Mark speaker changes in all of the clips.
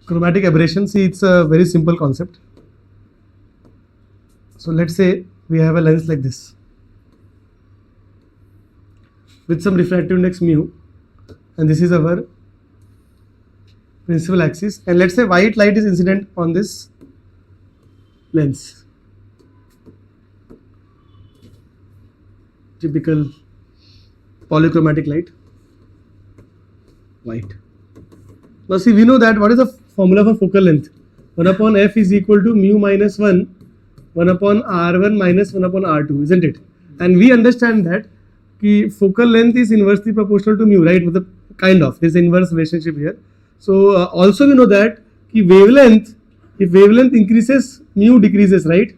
Speaker 1: chromatic aberration, see it's a very simple concept. So let's say we have a lens like this with some refractive index mu, and this is our principal axis, and let's say white light is incident on this lens, typical polychromatic light, white. Now see, we know that what is the formula for focal length? 1 upon f is equal to mu minus 1 upon r1 minus 1 upon r2, isn't it? And we understand that ki focal length is inversely proportional to mu, right? Kind of, there's inverse relationship here. So also we know that ki wavelength, if wavelength increases, mu decreases, right?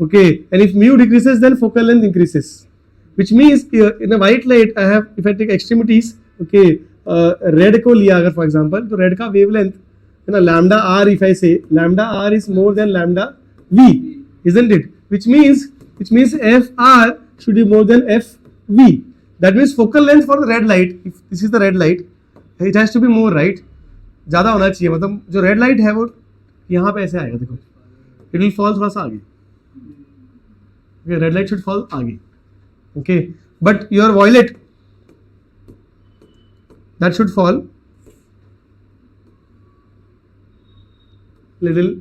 Speaker 1: Okay, and if mu decreases, then focal length increases, which means in a white light I have, if I take extremities, okay, red को लिया अगर for example, तो red का wavelength है ना, lambda r, if I say lambda r is more than lambda v, isn't it? Which means fr should be more than fv. That means focal length for the red light, if this is the red light, it has to be more, right? ज़्यादा होना चाहिए, मतलब जो red light है वो यहाँ पे ऐसे आएगा, देखो it will fall थोड़ा सा आगे, okay, red light should fall आगे, okay, but your violet, that should fall little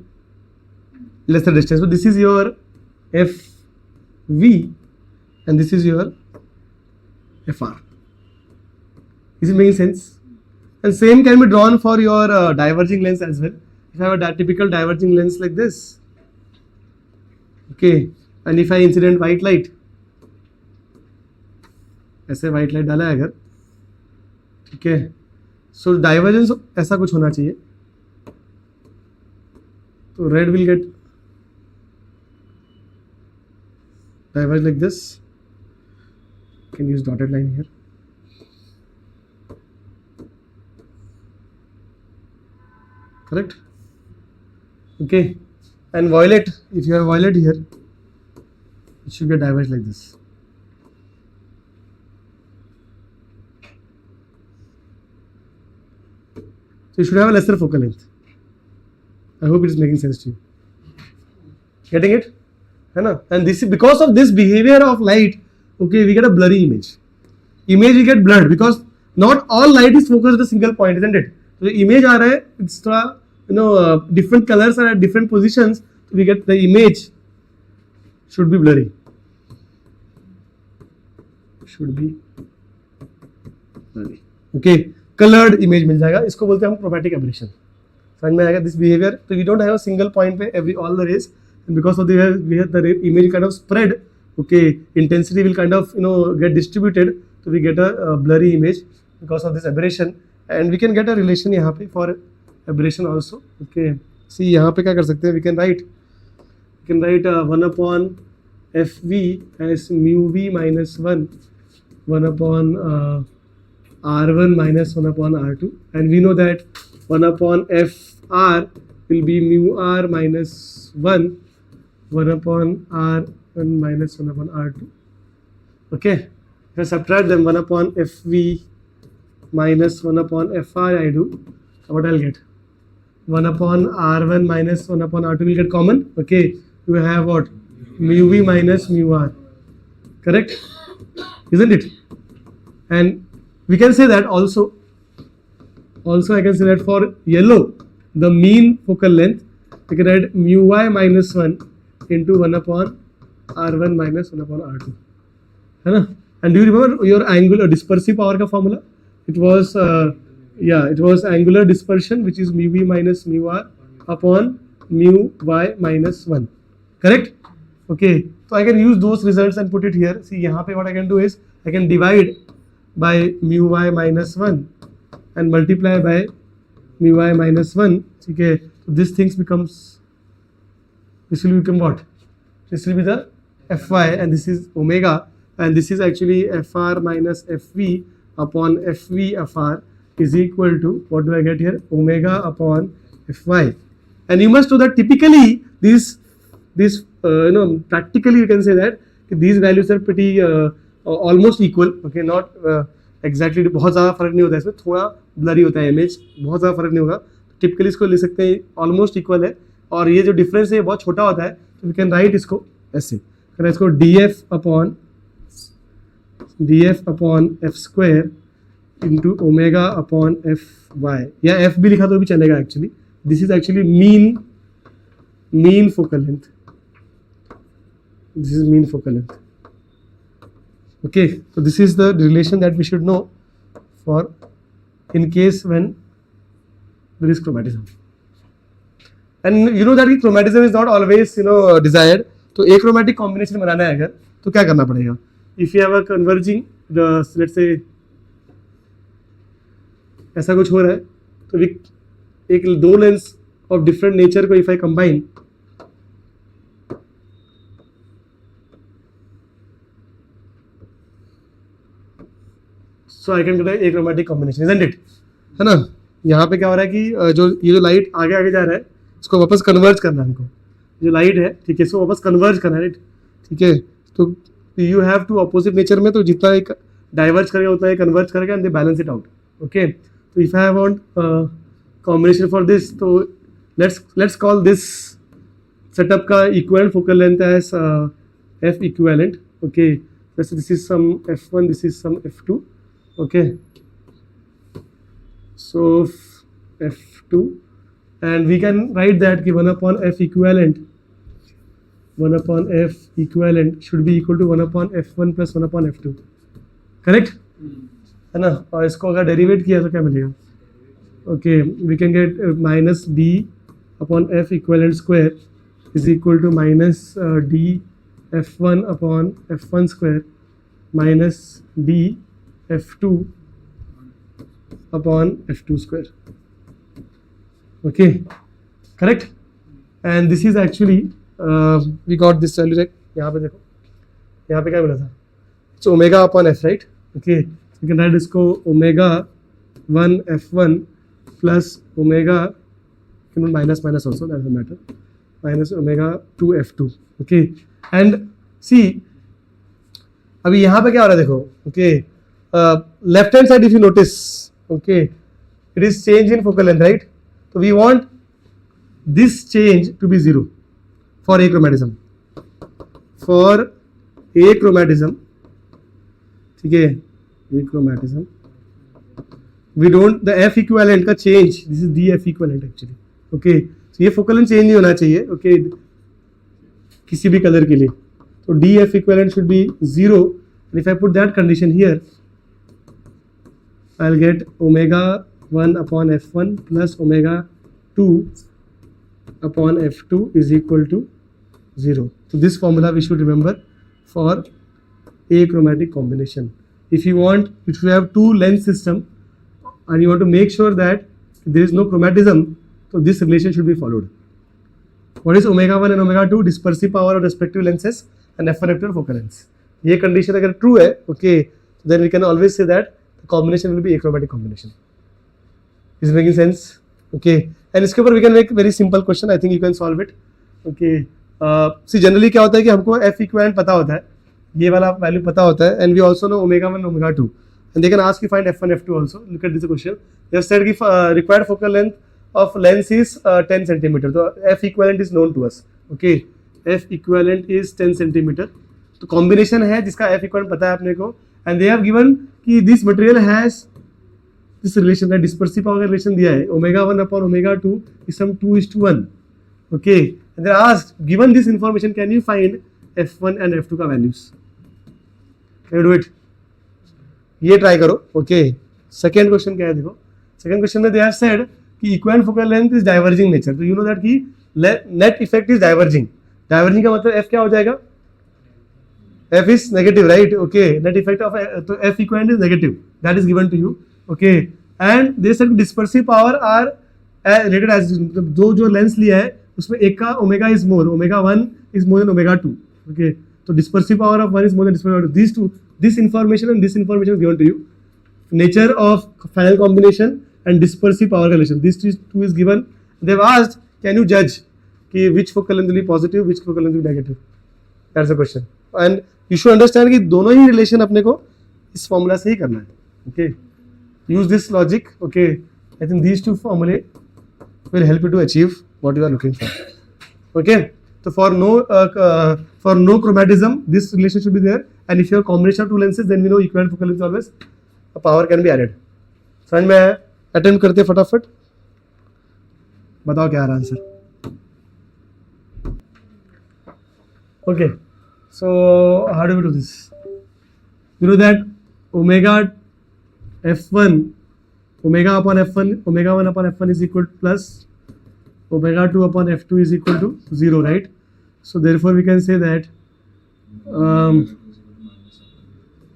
Speaker 1: lesser distance. So this is your FV and this is your FR. Is it making sense? And same can be drawn for your diverging lens as well. If I have a typical diverging lens like this, okay, and if I incident white light, ऐसे white light डाला है अगर, ठीक है, so divergence ऐसा कुछ होना चाहिए, तो red will get diverge like this. You can use dotted line here. Correct? Okay. And violet, if you have violet here, it should get diverged like this. So you should have a lesser focal length. I hope it is making sense to you. Getting it? And this is because of this behavior of light, okay, we get a blurry image. Image will get blurred because not all light is focused at a single point, isn't it? So the image aa raha hai, it's different colors are at different positions, so we get the image should be blurry. Should be blurry. Okay, colored image मिल जाएगा, इसको बोलते हैं हम chromatic aberration. समझ में आएगा this behavior? So we don't have a single point पे all the rays, and because of the image kind of spread, okay, intensity will kind of get distributed, so we get a blurry image because of this aberration, and we can get a relation यहाँ पे for aberration also. Okay, see यहाँ पे क्या कर सकते हैं? We can write 1 upon fv as mu v minus 1 upon r1 minus 1 upon r2, and we know that 1 upon fr will be mu r minus 1 upon r1 minus 1 upon r2. Okay, if I subtract them, 1 upon fv minus 1 upon fr I do, so what I'll get? 1 upon r1 minus 1 upon r2 will get common. Okay, you have what? Mu v minus mu r. Correct? Isn't it? And we can say that also I can say that for yellow, the mean focal length, we can write mu y minus 1 into 1 upon r1 minus 1 upon r2. है ना? And do you remember your angular dispersive power का formula? It was it was angular dispersion, which is mu v minus mu r upon mu y minus 1. Correct? Okay. So I can use those results and put it here. See, यहाँ पे what I can do is I can divide by mu y minus 1 and multiply by mu y minus 1. Okay. So this things becomes, this will become what? This will be the fy, and this is omega, and this is actually fr minus fv upon fv fr is equal to, what do I get here? Omega upon fy. And you must know that typically this practically you can say that these values are pretty almost equal. Okay, not exactly, बहुत ज़्यादा फर्क नहीं होता है इसमें, थोड़ा blurry होता है image, बहुत ज़्यादा फर्क नहीं होगा. टिपिकली इसको ले सकते हैं ऑलमोस्ट इक्वल है, और ये जो डिफरेंस है ये बहुत छोटा होता है, तो वी कैन राइट इसको ऐसे, करें इसको df upon F square into omega upon F Y, या एफ भी लिखा तो भी चलेगा actually. This is actually mean focal length. This is mean focal length. Okay, so this is the relation that we should know for in case when there is chromatism. And you know that chromatism is not always desired. तो achromatic combination बनाना है अगर, तो क्या करना पड़ेगा? If you have a converging the let's say ऐसा कुछ हो रहा है, तो एक दो लेंस of different nature को if I combine, so I can get a achromatic combination, isn't it? है ना. यहाँ पे क्या हो रहा है कि ये जो लाइट आगे आगे जा रहा है इसको वापस कन्वर्ज करना है हमको. जो लाइट है ठीक है, इसको वापस कन्वर्ज करना है, ठीक है. तो you have two opposite nature में, तो जितना एक डाइवर्ज करेगा उतना एक कन्वर्ज करेगा and they balance it out. Okay, तो if I want combination for this, तो लेट्स कॉल दिस सेटअप का equivalent focal length as F equivalent. Okay, this is some f1, this is some f2. Okay, so f2, and we can write that कि 1 upon f equivalent should be equal to 1 upon f1 plus 1 upon f2. Correct? है ना. और इसको अगर derivative किया तो क्या मिलेगा? Okay, we can get minus d upon f equivalent square is equal to minus d f1 upon f1 square minus d f2 upon f2 square. Okay, correct? And this is actually we got this value, right? यहाँ पे देखो, यहाँ पे क्या मिला था? It's omega upon f, right? Okay, so you can write इसको omega 1 f1 plus omega, you can minus also, doesn't matter, minus omega 2 f2. Okay, and see अभी यहाँ पे क्या हो रहा है देखो. Okay, left hand side if you notice, okay, it is change in focal length, right? So we want this change to be 0 for achromatism. ठीक है, achromatism we don't, the f equivalent का change, this is d f equivalent actually. Okay, so ये focal length change नहीं होना चाहिए. Okay, किसी भी colour के लिए, तो d f equivalent should be 0, and if I put that condition here, I'll get omega 1 upon f1 plus omega 2 upon f2 is equal to 0. So this formula we should remember for achromatic combination. If you have two lens system and you want to make sure that there is no chromatism, so this relation should be followed. What is omega 1 and omega 2? Dispersive power of respective lenses and f1 f2 focal lengths. ये condition अगर true है, okay, then we can always say that the combination will be achromatic combination. Is making sense? Okay, and इसके ऊपर we can make very simple question. I think you can solve it. Okay, see generally क्या होता है कि हमको f equivalent पता होता है, ये वाला value पता होता है, and we also know omega 1 omega 2, and they can ask you find f1 f2 also. Look at this question. They have said if required focal length of lens is 10 centimeter, so f equivalent is known to us. Okay, f equivalent is 10 centimeter. तो combination है जिसका f equivalent पता है अपने को, and they have given कि this material has this relation, that dispersive power relation दिया है, omega 1 upon omega 2 is some 2:1. Okay, and they are asked, given this information, can you find f1 and f2 का values? Can you do it? ये try करो. Okay, second question क्या है देखो. Second question में they have said कि equivalent focal length is diverging nature. तो you know that कि net effect is diverging. Diverging का मतलब f क्या हो जाएगा? F is negative, right? Okay, net effect of तो f equivalent is negative. That is given to you. Okay, and they said dispersive power are rated as, जो lens लिया है उसमें एक का omega is more, omega 1 is more than omega 2. Okay, तो dispersive power of 1 is more than dispersive power. These two, this information and this information is given to you. Nature of final combination and dispersive power relation, these two is given. They have asked, can you judge कि which focal length will be positive, which focal length will be negative? That's the question. And you should understand कि दोनों ही relation अपने को इस formula से ही करना है. Okay, use this logic. Okay, I think these two formulae will help you to achieve what you are looking for. Okay, so for no chromatism this relation should be there, and if you have combination of two lenses then we know equivalent focal length always a power can be added. समझ में आया? Attempt करते फटाफट, बताओ क्या आ रहा answer. Okay, so how do we do this? You know that omega f1 omega upon f1 omega 1 upon f1 is equal to plus omega 2 upon f2 is equal to 0, right? So therefore we can say that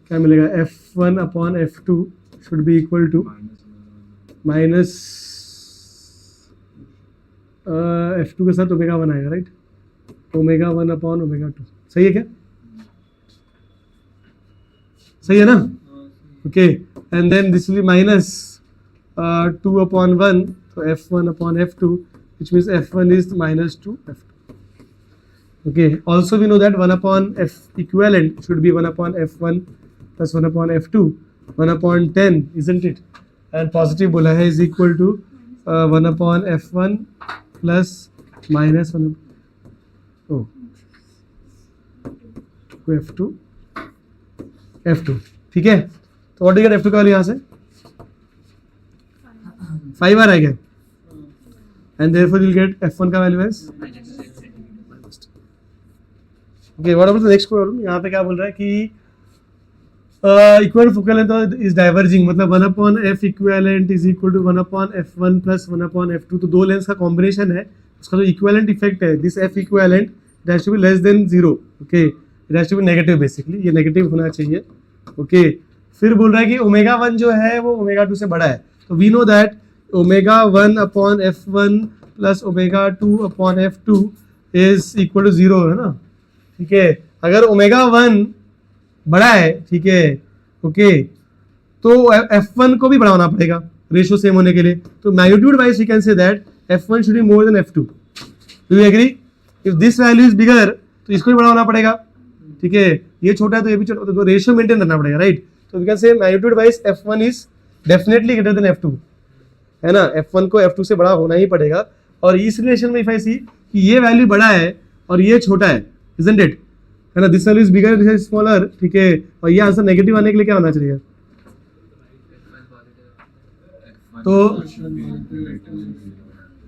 Speaker 1: क्या मिलेगा, f1 upon f2 should be equal to minus f2 के साथ omega 1 आएगा, right? omega 1 upon omega 2. सही है क्या? सही है ना? Okay, and then this will be minus 2 upon 1, so f1 upon f2, which means f1 is minus 2 f2. Okay, also we know that 1 upon f equivalent should be 1 upon f1 plus 1 upon f2, 1 upon 10, isn't it? And positive bola hai is equal to 1 upon f1 plus minus 1 f2 ठीक है. तो what do you gate f2 का value यहाँ से 5 बार आएगा, and therefore you will get f1 का value as. Okay, what about the next problem. यहाँ पे क्या बोल रहा है कि equal focal length is diverging, मतलब 1 upon f equivalent is equal to 1 upon f1 plus 1 upon f2. तो दो लेंस का कॉम्बिनेशन है, उसका जो इक्विवेलेंट इफेक्ट है this f equivalent it has to be less than 0. Okay, it has to be negative, basically ये negative होना चाहिए. ओके, फिर बोल रहा है कि ओमेगा 1 जो है वो ओमेगा 2 से बड़ा है. तो we know that omega 1 upon f1 plus omega 2 upon f2 is equal to 0 है ना. ठीक है, अगर ओमेगा 1 बड़ा है, ठीक है, ओके, तो f1 को भी बड़ा होना पड़ेगा रेशियो सेम होने के लिए. तो magnitude wise we can say that f1 should be more than f2. Do you agree? If this value is bigger तो इसको भी बड़ा होना पड़ेगा. ठीक है, ये छोटा है तो ये भी छोटा, तो रेशियो मेंटेन करना पड़ेगा, राइट? तो we can say magnitude wise f1 is definitely greater than f2, है ना. f1 को f2 से बड़ा होना ही पड़ेगा. और इस रिलेशन में इफ आई सी कि ये वैल्यू बड़ा है और ये छोटा है, इजंट इट, है ना, this value is bigger, this is smaller. ठीक है, और ये आंसर नेगेटिव आने के लिए क्या होना चाहिए?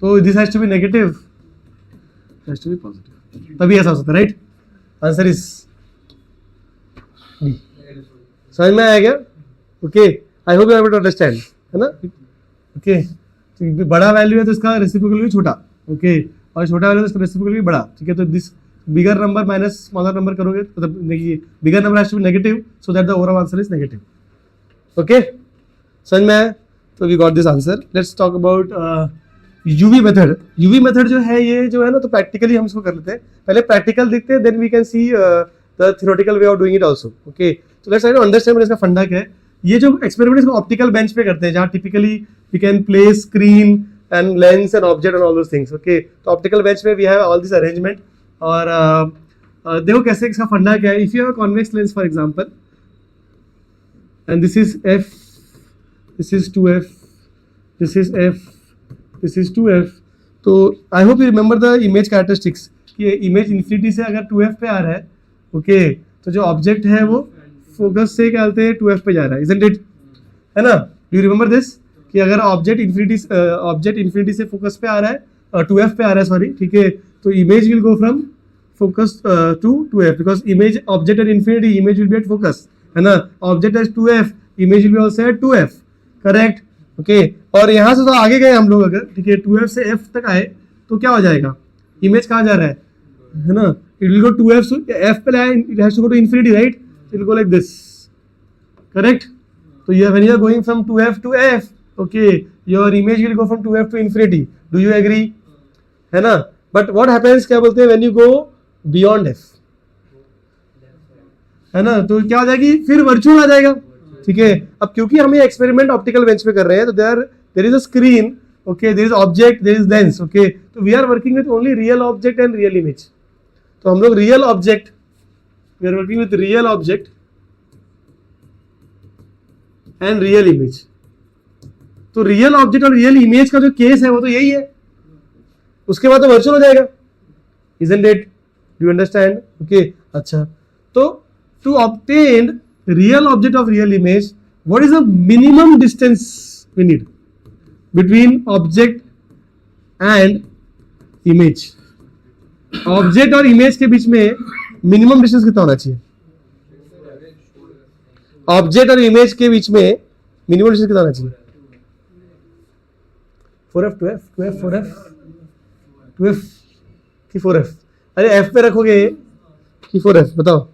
Speaker 1: तो this has to be negative, has to be positive, तभी ऐसा हो सकता है, राइट? Answer is D. समझ में आया क्या? Okay, I hope you are able to understand, है ना. ओके, तो बड़ा वैल्यू है तो इसका रेसिप्रोकल भी छोटा, ओके, और छोटा वैल्यू है तो इसका रेसिप्रोकल भी बड़ा. ठीक है, तो this bigger number minus smaller number करोगे, मतलब bigger number has to be negative so that the overall answer is negative. Okay, समझ में आया? तो we got this answer. Let's talk about UV method. UV method जो है ये जो है ना, तो प्रैक्टिकली हम इसको कर लेते हैं. पहले प्रैक्टिकल देखते हैं, then we can see the theoretical way of doing it also. Okay, तो लेट्स ट्राई टू अंडरस्टैंड इसका फंडा क्या है. ये जो एक्सपेरिमेंट इसको ऑप्टिकल बेंच पे करते हैं, जहाँ typically we can place screen and lens and object and all those things. Okay, तो ऑप्टिकल बेंच पे we have all this arrangement. और देखो कैसे इसका फंडा क्या है. If you have a convex lens for example and this is f, this is 2f, this is f, this is 2f. तो I hope you remember the image characteristics कि image infinity से अगर 2f पे आ रहा है, okay, तो जो object है वो फोकस से क्या बोलते हैं 2f पे जा रहा है, इजंट इट, है ना. डू यू रिमेंबर दिस कि अगर ऑब्जेक्ट इन्फिनिटी से फोकस पे आ रहा है, 2f पे आ रहा है, सॉरी, ठीक है, तो image will go from focus to 2f because image object at infinity, image will be at focus, है ना. Object at 2f, image will be also at 2f, correct. Okay, और यहाँ से तो आगे गए हम लोग अगर, ठीक है, 2f से f तक आए तो क्या हो जाएगा, इमेज कहाँ जा रहा है ना. It will go 2f to f पे आए, it has to go to infinity, right. It will go like this, correct. तो when you are going from 2f to f, okay, your image will go from 2f to infinity. Do you agree, है ना. But what happens, क्या बोलते हैं, when you go beyond f, है ना, तो क्या हो जाएगी, फिर वर्चुअल आ जाएगा. ठीक है, अब क्योंकि हम ये एक्सपेरिमेंट ऑप्टिकल बेंच पे कर रहे हैं, तो there is a screen, okay, there is object, there is lens. Okay, तो we are working with only real object and real image. तो हम लोग real object, we are working with real object and real image. तो real object और real image का जो case है वो तो यही है, उसके बाद तो वर्चुअल हो जाएगा, isn't it? Do you understand? Okay, अच्छा, तो to obtain real object of real image, what is the minimum distance we need between object and image? Object और इमेज के बीच में मिनिमम डिस्टेंस कितना होना चाहिए? ऑब्जेक्ट और इमेज के बीच में मिनिमम डिस्टेंस कितना होना चाहिए? 4f 2f 4f 2f कि 4f? अरे f पे रखोगे कि 4f? बताओ,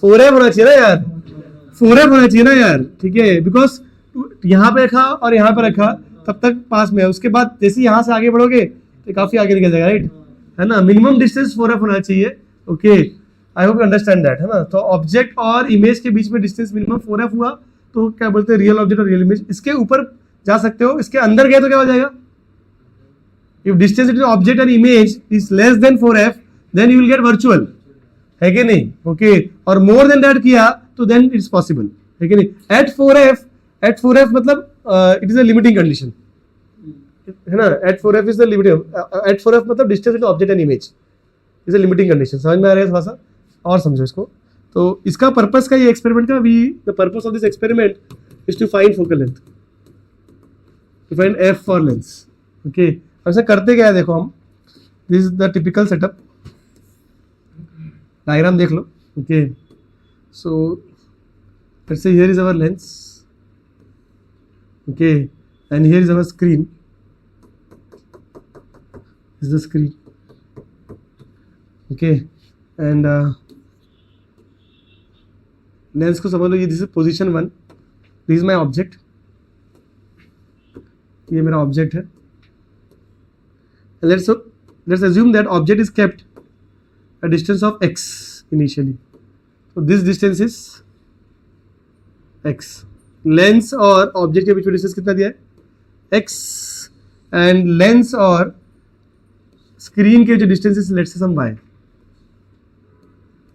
Speaker 1: 4f होना चाहिए ना यार, 4f होना चाहिए ना यार, ठीक है, बिकॉज यहां पे रखा और यहां पे रखा तब तक पास में है, उसके बाद जैसे यहां से आगे बढ़ोगे तो काफी आगे निकल जाएगा, राइट, है ना? मिनिमम डिस्टेंस 4f होना चाहिए, okay, I hope you understand that, है ना? तो ऑब्जेक्ट और इमेज के बीच में डिस्टेंस मिनिमम 4f हुआ तो क्या बोलते हैं, रियल ऑब्जेक्ट और रियल इमेज। इसके ऊपर जा सकते हो, इसके अंदर गए तो क्या हो जाएगा? If distance between object and image is less than 4f then you will get virtual, है कि नहीं? ओके, और मोर देन दैट किया तो देन इट्स पॉसिबल, है कि नहीं? एट 4f मतलब it is a limiting condition, है ना? At 4f is the limiting, at 4f मतलब distance between object and image is a limiting condition. समझ में आ रहा है? थोड़ा सा और समझो इसको। तो इसका पर्पस का ये एक्सपेरिमेंट का, the purpose of this experiment is to find focal length, to find f for lens, okay. अब ऐसा करते क्या है, देखो हम, this is the typical setup, diagram देख लो, okay. So let's say here is our lens, okay, and here is our screen, this is the screen, okay, and lens को समझ लो, ये this is position 1, this is my object, ये मेरा object है। Let's assume that object is kept a distance of x initially, so this distance is x। Lens और object के बीच में डिस्टेंस कितना दिया है? x, एंड लेंस और स्क्रीन के जो distance is let's say some y,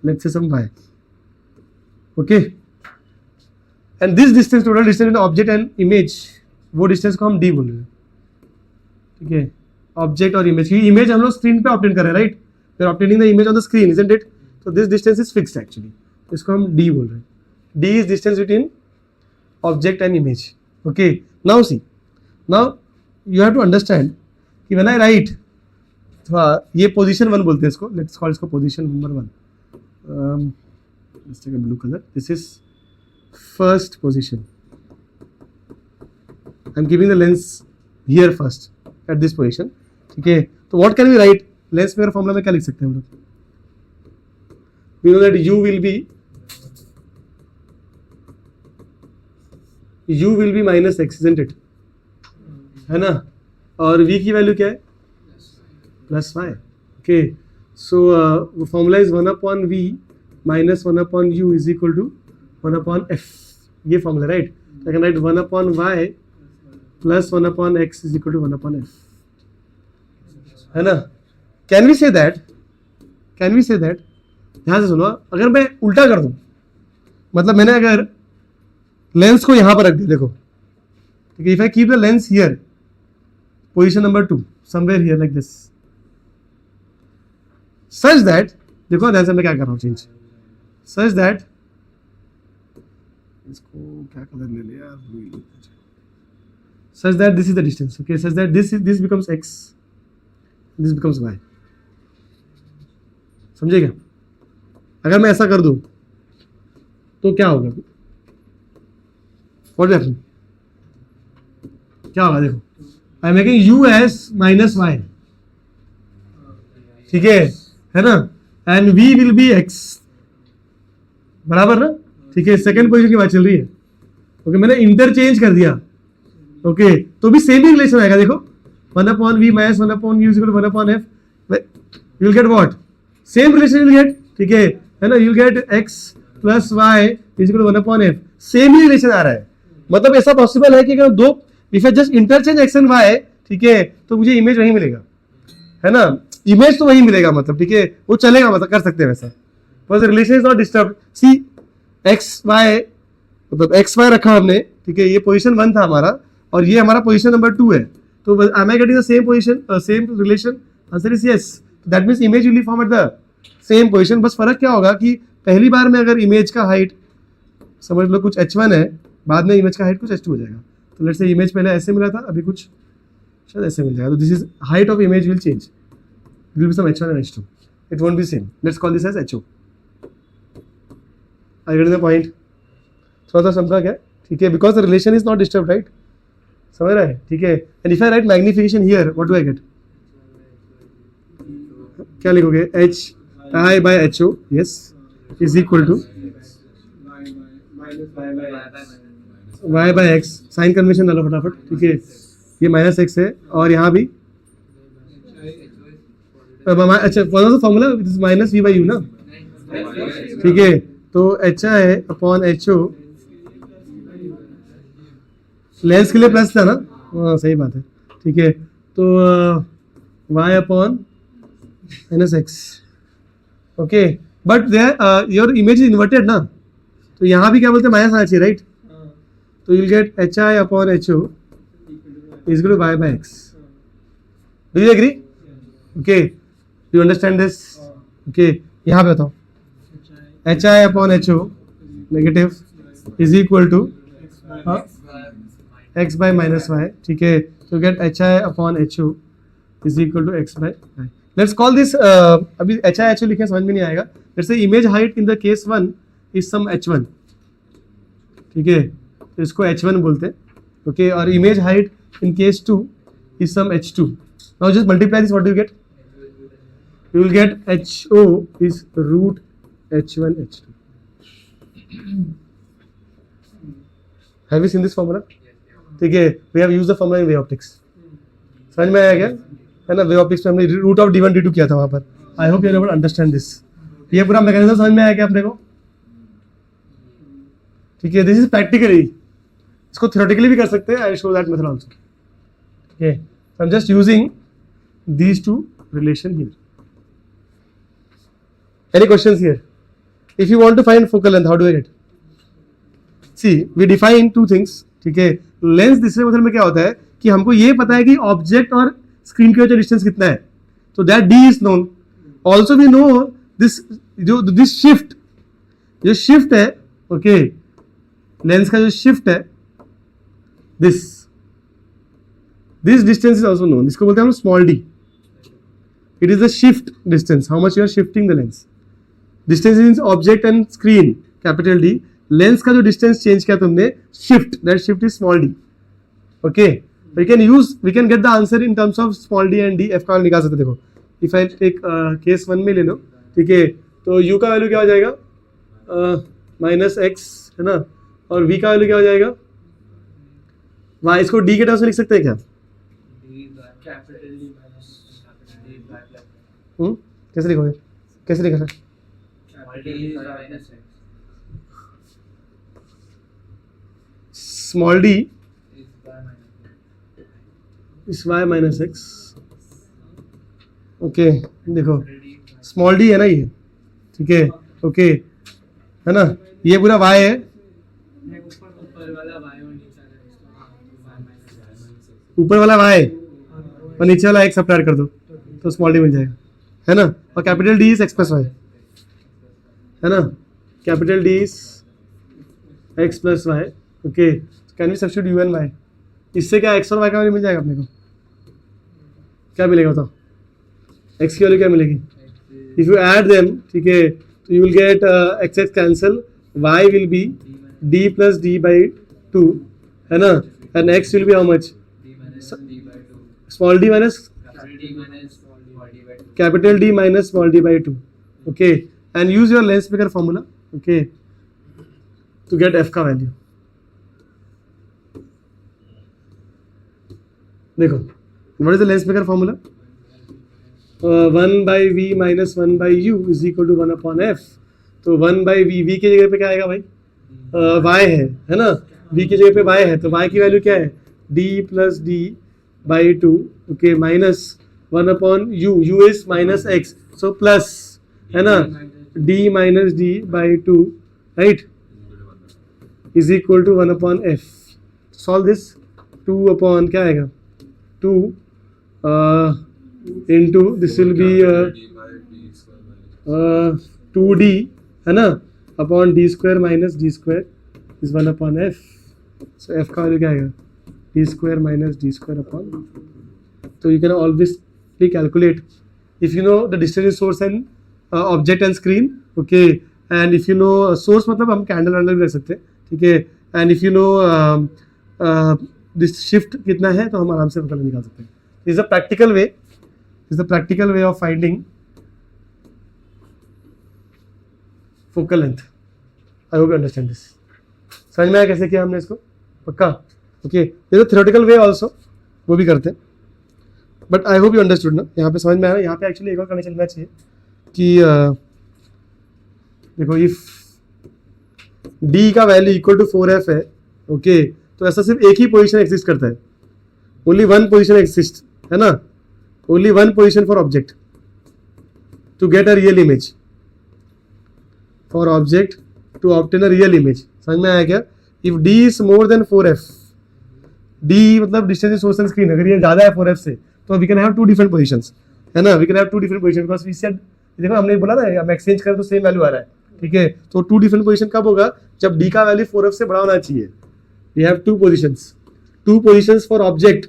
Speaker 1: let's say some y, okay, and this distance, total distance in object and image, वो डिस्टेंस को हम d बोल रहे हैं, ठीक है? ऑब्जेक्ट और इमेज, क्योंकि इमेज हम लोग स्क्रीन पे ऑब्टेन कर रहे हैं, right? We are obtaining the image on the screen, isn't it? तो this distance is fixed actually, तो इसको हम d बोल रहे हैं। d is distance between object and image, okay. Now see, now you have to understand कि when I write, ये position 1 बोलते हैं इसको, लेट्स कॉल इसको position number 1, let's take a blue colour, this is first position, I am keeping the lens here first at this position, ठीक है? तो what can we write? Lens मेरा formula में क्या लिख सकते हैं हम लोग? We know that u will be minus x, isn't it? है ना? और v की वैल्यू क्या है? Plus y, okay. So formula is 1/v minus 1/u is equal to 1/f, ये फॉर्मूला, राइट? तो आई कैन राइट 1/y plus 1/x is equal to 1/f, है ना? Can we say that? ध्यान से सुनो, अगर मैं उल्टा कर दूं, मतलब मैंने अगर लेंस को यहां पर रख दिया, देखो, ठीक है, if I keep the lens here, position number 2, somewhere here like this, such that, देखो ध्यान से मैं क्या कर रहा हूं, चेंज, सच दैट, इसको क्या कलर ले लिया यार, such that this is the distance, okay, such that this becomes x, this becomes y, समझेगा? अगर मैं ऐसा कर दूं तो क्या होगा? What will happen? क्या होगा? देखो, I am making u as minus y, ठीक है ना? and v will be x, बराबर ना? ठीक है, सेकंड पोजीशन की बात चल रही है, ओके, मैंने इंटरचेंज कर दिया, ओके, तो भी सेम ही रिलेशन आएगा, देखो, 1/v minus 1/u is equal to 1/f, you will get what? Same relation you will get, ठीक है ना? You will get x plus y is equal to 1/f, same ही रिलेशन आ रहा है, मतलब ऐसा पॉसिबल है कि अगर दो, if I just interchange x and y, ठीक है, तो मुझे इमेज वही मिलेगा, है ना? इमेज तो वही मिलेगा, मतलब, ठीक है, वो चलेगा, मतलब कर सकते हैं वैसा, बस relation is not disturb. See, X Y, मतलब एक्स वाई रखा हमने, ठीक है, ये पोजीशन 1 था हमारा, और ये हमारा पोजीशन नंबर 2 है, तो I am getting the same position, same relation, answer is yes. That means image will B form at the same position. बस फर्क क्या होगा कि पहली बार में अगर इमेज का हाइट समझ लो कुछ h1 है, बाद में इमेज का हाइट कुछ h2 हो जाएगा. तो लेट्स से इमेज पहले ऐसे मिला था, अभी कुछ शायद ऐसे मिल जाएगा. तो this is height of image will change, will be some h1 and h2. It won't be same. Let's call this as ho. I get the point. थोड़ा सा समझा क्या? ठीक है, because the relation is not disturb, right? समझ रहा है? ठीक है. And if I write magnification here, what do I get? क्या लिखोगे? h I by ho, yes, is equal to y by x. Sign convention डालो फटाफट. ठीक है, ये माइनस एक्स है और यहाँ भी अच्छा कौन सा formula? Minus V by U ना. ठीक है, तो H I upon H O, lens के लिए प्लस था ना. हाँ सही बात है. ठीक है, तो y upon minus x. Okay, but your image is inverted ना, तो यहाँ भी क्या बोलते हैं? माइनस आना चाहिए, राइट? तो you'll get hi upon ho is equal to y by x. Do you agree? Okay. Do you understand this? Okay. यहाँ पे बताओ. hi upon ho negative is equal to x by minus y. ठीक है. So get hi upon ho is equal to x by y. Let's call this अभी hi ho लिखे समझ में नहीं आएगा. Let's say image height in the case 1 is some h1. ठीक है, तो इसको h1 बोलते हैं. ओके, और image height in case 2 is some h2. Now just multiply this, what do you get? You will get ho is root h1 h2. Have you seen this formula? ठीक है, we have used the formula in wave optics. समझ में आया क्या? है ना, वे optics में हमने रूट ऑफ d1 d2 किया था वहां पर. I hope you are able to understand this. ये पूरा मैकेनिज्म समझ में आया क्या अपने को? ठीक है, दिस इज प्रैक्टिकली. इसको थ्योरेटिकली भी कर सकते हैं. I show that method also. ठीक है, I am just using these two relation here. Any questions here? If you want to find focal length, how do I get? See, we define two things. ठीक है, lens दूसरे method में क्या होता है कि हमको ये पता है कि ऑब्जेक्ट और स्क्रीन के बीच डिस्टेंस कितना है. तो that D is known. Also we know this, जो दिस शिफ्ट, जो शिफ्ट है, ओके, लेंस का जो शिफ्ट है, this distance is also known. इसको बोलते हैं हम small D. It is the shift distance, how much you are shifting the lens. Distance in object and screen, capital D. Lens का जो डिस्टेंस चेंज किया तुमने, shift, that shift is small D. Okay, we can get the answer in terms of small D and D. F का निकाल सकते. देखो, if I take case 1 में ले लो. ठीक है, तो u का वैल्यू क्या हो जाएगा? माइनस एक्स, है ना, और v का वैल्यू क्या हो जाएगा? y. इसको d के टर्म्स में लिख सकते हैं क्या? कैसे लिखोगे? कैसे लिखा सर? स्मॉल डी इस y माइनस एक्स. ओके, देखो स्मॉल डी है ना ये. ठीक है, ओके, है ना, ये पूरा y है. ऊपर वाला y और नीचे वाला x सब्ट्रैक्ट कर दो तो स्मॉल डी मिल जाएगा, है ना. और capital D is X plus Y, है ना. Capital D is X plus Y. Okay, can we substitute U and Y. इससे क्या x और y का वैल्यू मिल जाएगा अपने को? क्या मिलेगा बताओ? x की वैल्यू क्या मिलेगी? इफ यू ऐड देम, ठीक है, तो you will get x x cancel, y will be d plus d by 2, है ना, and x will be how much? Small d minus capital D minus small d by 2. Okay, and use your lens maker formula, okay, to get f का value. देखो, what is the lens maker formula? 1 by V minus 1 by U is equal to 1 upon F. तो 1 by we की जगह पे क्या आएगा भाई? y है ना, v की जगह पे y है, तो y की वैल्यू क्या है? d plus d by 2. Okay, minus 1 upon u is minus x, so plus, है ना, d minus d by 2, right, is equal to 1 upon f. Solve this. 2 upon क्या आएगा? 2 into this will be 2d है ना upon d square minus d square is 1 upon f. So f का value क्या आएगा d square minus d square upon. So you can always calculate if you know the distance in source and object and screen, okay, and if you know source मतलब हम candle vandal भी रख सकते हैं, ठीक है, and if you know this shift कितना है तो हम आराम से पता निकाल सकते हैं. This is a practical way. This is the practical way of finding focal length. I hope you understand this. समझ में आया कैसे किया हमने इसको? पक्का? Okay. There is a theoretical way also. वो भी करते हैं. But I hope you understood ना. यहाँ पे समझ में आया. यहाँ पे actually एक और कंडीशन चलना चाहिए कि देखो if d का वैल्यू इक्वल टू 4f है, ओके, तो ऐसा सिर्फ एक ही पोजीशन एग्जिस्ट करता है. ओनली वन पोजीशन एग्जिस्ट, है ना? Only one position for object to get a real image. For object to obtain a real image. समझ में आया क्या? If d is more than 4f, d मतलब डिस्टेंस सोर्स एंड स्क्रीन, अगर ये ज्यादा है 4f से तो we can have two different positions, है ना? We can have two different position because we said, देखो हमने बोला ना हम एक्सचेंज करें तो सेम वैल्यू आ रहा है, ठीक है? तो टू डिफरेंट पोजीशन कब होगा? जब d का वैल्यू 4f से बड़ा होना चाहिए. We have two positions for object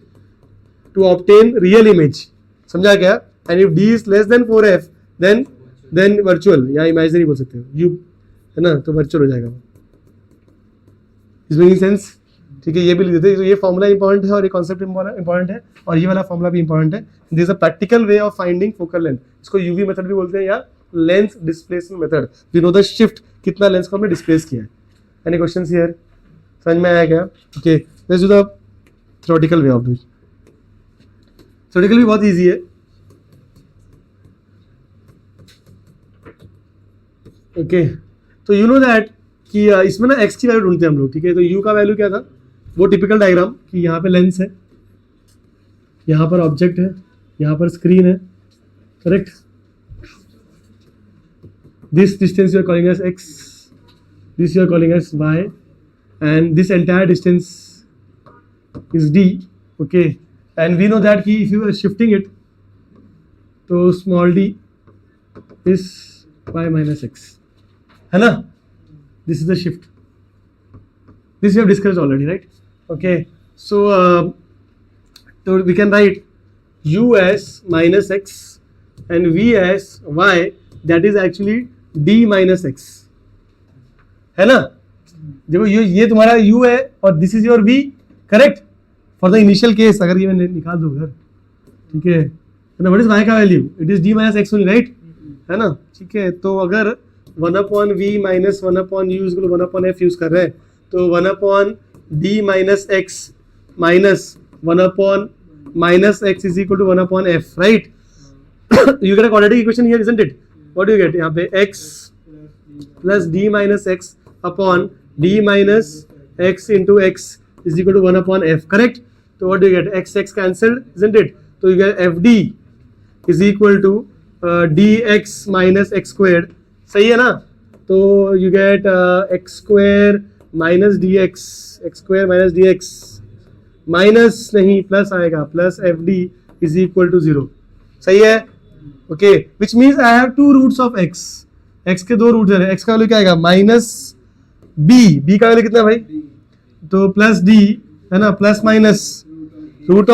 Speaker 1: to obtain real image. समझा क्या? And if d is less than 4f then virtual या इमेजिनरी बोल सकते हो यू, है ना? तो वर्चुअल हो जाएगा. Is making sense? ठीक है, ये भी लिख देते हैं. तो ये फॉर्मूला इंपॉर्टेंट है और ये कॉन्सेप्ट इंपॉर्टेंट है और ये वाला फॉर्मूला भी इंपॉर्टेंट है. This is a practical way of finding focal length. इसको यूवी मेथड भी बोलते हैं या lens displacement method. We know the shift, कितना लेंस को हमने डिस्प्लेस किया है. Any questions here? समझ में आया क्या? Okay, let's do the theoretical way of this. Theoretical भी बहुत इजी है. ओके, तो यू नो दैट कि इसमें ना x की वैल्यू ढूंढते हैं हम लोग, ठीक है? तो u का वैल्यू क्या था? वो टिपिकल डायग्राम कि यहाँ पे लेंस है, यहाँ पर ऑब्जेक्ट है, यहाँ पर स्क्रीन है, correct? This distance you are calling as x, this you are calling as y, and this entire distance is d, okay? And we know that कि if you are shifting it तो small d is y minus x, है ना? This is the shift. This we have discussed already, right? Okay. So we can write u as minus x and v as y. That is actually d minus x. है ना? देखो ये तुम्हारा u है और this is your v, correct? For the initial case, अगर ये मैं निकाल दूँ अगर, ठीक है? तो what is y का value? It is d minus x only, right? है ना? ठीक है. तो अगर 1 upon v minus 1 upon u is equal to 1 upon f use कर रहे हैं तो 1 upon d minus x minus 1 upon minus x is equal to 1 upon f, right? You get a quadratic equation here, isn't it? What do you get? यहाँ पे x plus d minus x upon d minus x into x is equal to 1 upon f, correct? So what do you get? x cancelled, isn't it? So you get fd is equal to dx minus x squared. सही है ना? तो you get X square minus D X minus नहीं plus आएगा, plus F D is equal to 0. सही है? Okay, which means I have two roots of X. X के दो रूट्स है. एक्स का वैल्यू क्या आएगा? माइनस बी का वैल्यू कितना है भाई? तो प्लस डी, है ना? Plus minus root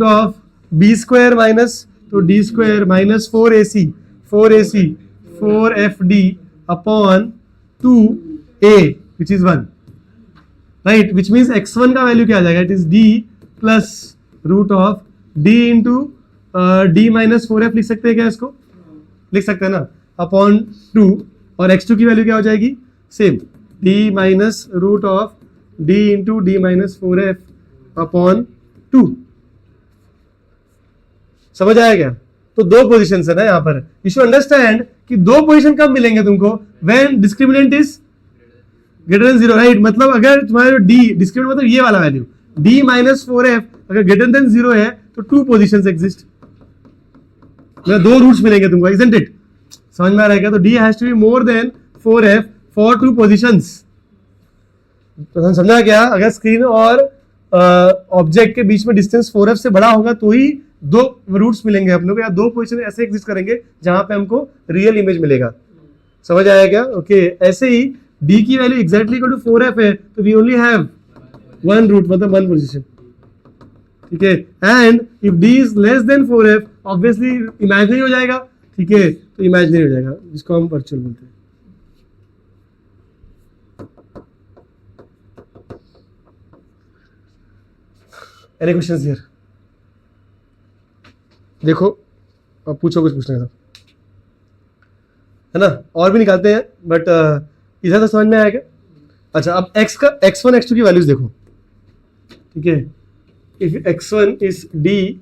Speaker 1: of B square minus तो D square minus 4ac 4fd upon 2a which is 1, right? Which means x1 का वैल्यू क्या आ जाएगा? It is d plus root of d into d minus 4f. लिख सकते हैं क्या इसको? लिख सकते हैं ना? upon 2 और x2 की वैल्यू क्या हो जाएगी? Same, d minus root of d into d minus 4f upon 2. समझ आया क्या? तो दो पोजीशंस है ना यहाँ पर. यू शुड अंडरस्टैंड कि दो पोजीशन कब मिलेंगे तुमको? When discriminant is greater than 0, right? मतलब अगर तुम्हारा d डिस्क्रिमिनेंट मतलब ये वाला वैल्यू d minus 4f अगर ग्रेटर देन 0 है तो टू पोजीशंस एग्जिस्ट, मतलब दो रूट्स मिलेंगे तुमको, isn't it? समझ में आ रहा है क्या? तो d has to be more than 4f for two positions. तो समझा क्या? अगर स्क्रीन और ऑब्जेक्ट के बीच में डिस्टेंस 4f से बड़ा होगा तो ही दो रूट्स मिलेंगे अपने को, या दो पोजीशन ऐसे एग्जिस्ट करेंगे जहां पे हमको रियल इमेज मिलेगा। समझ आया क्या? ओके ऐसे ही d की value exactly equal to 4f है, तो we only have one root, मतलब वन पोजीशन। ठीक है, and if d is less than 4f obviously imaginary हो जाएगा। ठीक है, तो इमेजिनरी हो जाएगा, जिसको हम वर्चुअल बोलते हैं। Any questions here? देखो अब पूछो, कुछ पूछना है ना? और भी निकालते हैं, बट इधर तो समझ में आया क्या? अच्छा, अब x का x1 x2 की वैल्यूज देखो। ठीक है, if x1 is d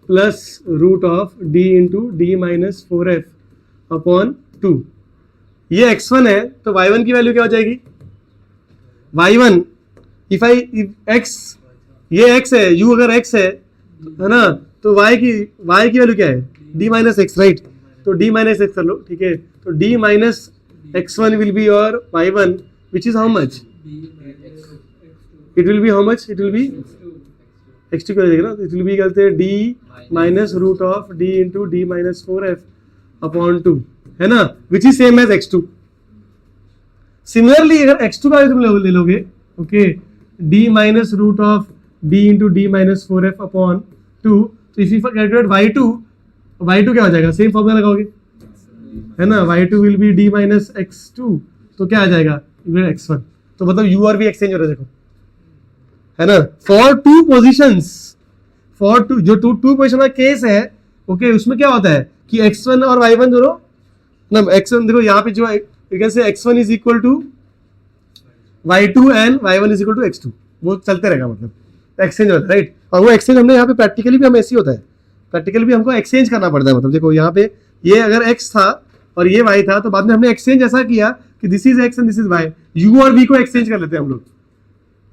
Speaker 1: plus root of d into d minus 4f upon 2, ये x1 है, तो y1 की वैल्यू क्या हो जाएगी? y1 इफ x, ये x है, u अगर x है ना, तो y की वैल्यू क्या है? d minus x, right? तो d माइनस एक्स कर लो। ठीक है, तो d minus x1 will be your y1 which is how much? It will be how much? It will be x2 को देखना, इट विल बी कहते हैं d minus root of d into d minus 4f upon 2, है ना, which is same as x2। Similarly अगर x2 का तुम ले लोगे, okay, d minus root of d into d minus 4f upon 2, तो इफ यू कैलकुलेट y2 क्या हो जाएगा? सेम फॉर्मूला लगाओगे, है ना, y2 will be d minus x2, तो क्या आ जाएगा? x1। तो मतलब u और v एक्सचेंज हो रहा है, देखो, है ना, for two positions, for two, जो टू पोजीशन का केस है, ओके, उसमें क्या होता है कि x1 और y1 दोनों ना, x1 देखो यहाँ पे जो you can say x1 is equal to y2 and y1 is equal to x2, वो चलते रहेगा, मतलब एक्सचेंज होता है, राइट? और वो एक्सचेंज हमने यहाँ पे प्रैक्टिकली भी हम ऐसे ही होता है, प्रैक्टिकली भी हमको एक्सचेंज करना पड़ता है। मतलब देखो यहाँ पे ये अगर x था और ये y था, तो बाद में हमने एक्सचेंज ऐसा किया कि this is x and this is y, u और v को एक्सचेंज कर लेते हैं हम लोग,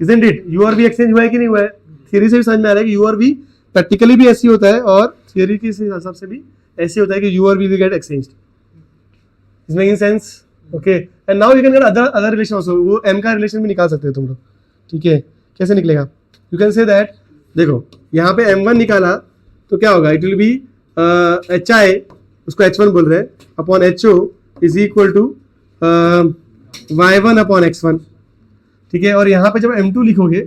Speaker 1: isn't it? u और v एक्सचेंज हुआ है कि नहीं हुआ है? थियरी से भी समझ में आ रहा है कि u और v प्रैक्टिकली भी ऐसी होता है, और थियरी के हिसाब से भी ऐसे होता है कि u और v will get exchanged. Is making sense? Okay, and now you can get other relation also, वो m का रिलेशन भी निकाल सकते हो तुम लोग। ठीक है, कैसे निकलेगा? यू कैन से दैट, देखो यहाँ पे m1 निकाला तो क्या होगा? इट विल बी hi, उसको h1 बोल रहे हैं, upon ho is equal to y1 upon x1। ठीक है, और यहाँ पे जब m2 लिखोगे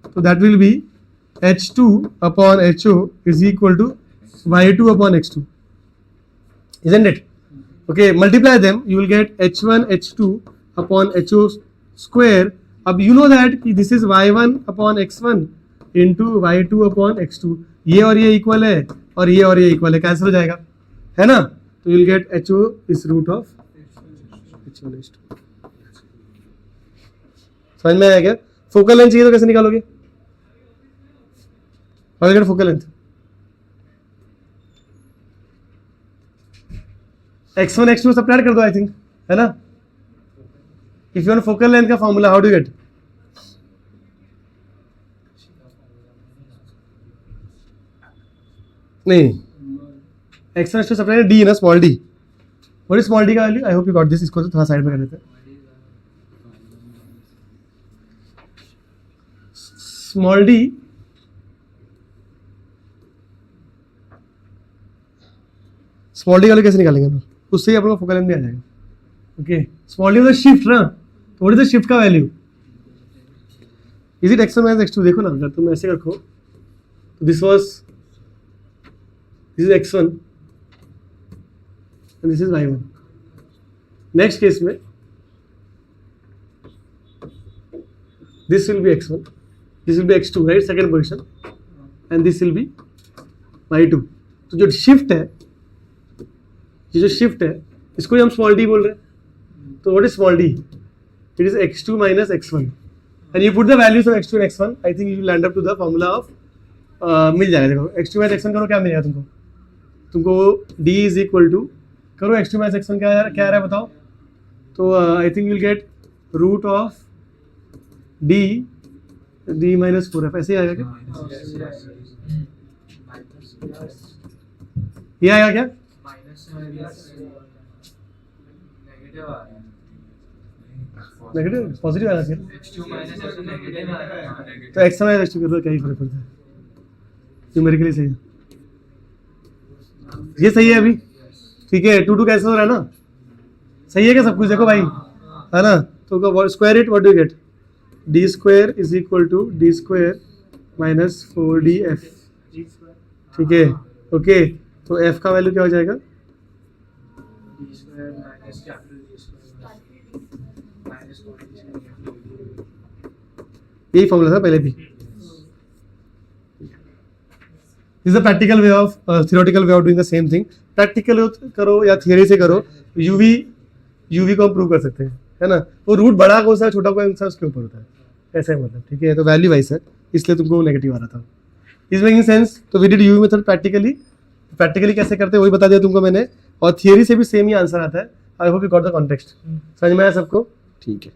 Speaker 1: तो that will be h2 upon ho is equal to y2 upon x2, isn't it? Okay, multiply them, you will get h1 h2 upon ho square. अब you know that this is y1 upon x1 into y2 upon x2, ये और ये equal है और ये equal है, cancel हो जाएगा, है ना? तो you will get ho is root of h1 h2। समझ में आया क्या? फोकल लेंथ चाहिए तो कैसे निकालोगे? Focal length x1 x2 subtract कर दो, आई थिंक, है ना? If you want focal length का फॉर्मूला, हाउ डू गेट? नहीं, x1 x2 सब्ट्रैक्ट d ना, small d। What is small d का value? I hope you got this, इसको तो थोड़ा साइड में कर लेते हैं। स्मॉल d, स्मॉल डी वाले कैसे निकालेंगे हम लोग? उससे ही अपना फोकल लेंथ भी आ जाएगा। ओके, स्मॉल डी मतलब शिफ्ट ना, तो व्हाट इज द शिफ्ट का value? Is it x1 minus x2? देखो ना, अगर तुम ऐसे रखो तो this is x1 and this is y1। Next case में this will be x1, this will be x2, right, second position, and this will be y2। तो जो शिफ्ट है, ये जो शिफ्ट है, इसको ही हम स्मॉल डी बोल रहे हैं। तो what is small D? It is x2 minus x1, and you put the values of x2 and x1, I think you will land up to the formula of, मिल जाएगा। देखो x2 माइनस x1 करो, क्या मिलेगा तुमको d is equal to, करो x2 minus x1 क्या आ रहा है बताओ? तो I think you will get root of d minus 4f, ऐसे ही आएगा क्या? ये आएगा क्या? नेगेटिव पॉजिटिव आना चाहिए, तो x माइनस x2 कर दो, क्या ही फर्क पड़ता है, न्यूमेरिकली सही है। ये सही है अभी, ठीक है, 2 2 कैंसिल हो रहा है ना, सही है क्या सब कुछ, देखो भाई, है ना, तो square it, what do get, d square is equal to d square minus 4df, ठीक है, ओके, तो f का वैल्यू क्या हो जाएगा, यही फॉर्मूला था पहले भी। This is the practical way of theoretical way of doing the same thing. Practical करो या थियरी से करो, यूवी को हम प्रूव कर सकते हैं, है ना, वो रूट बड़ा कौन सा छोटा कौन सा उसके ऊपर होता है, ऐसा है मतलब, ठीक है, तो वैल्यू वाइज है, इसलिए तुमको नेगेटिव आ रहा था। Is making sense? तो we did UV method practically कैसे करते हैं वही बता दिया तुमको मैंने, और थियरी से भी सेम ही आंसर आता है। आई hope you got the context, समझ में आया सबको, ठीक है।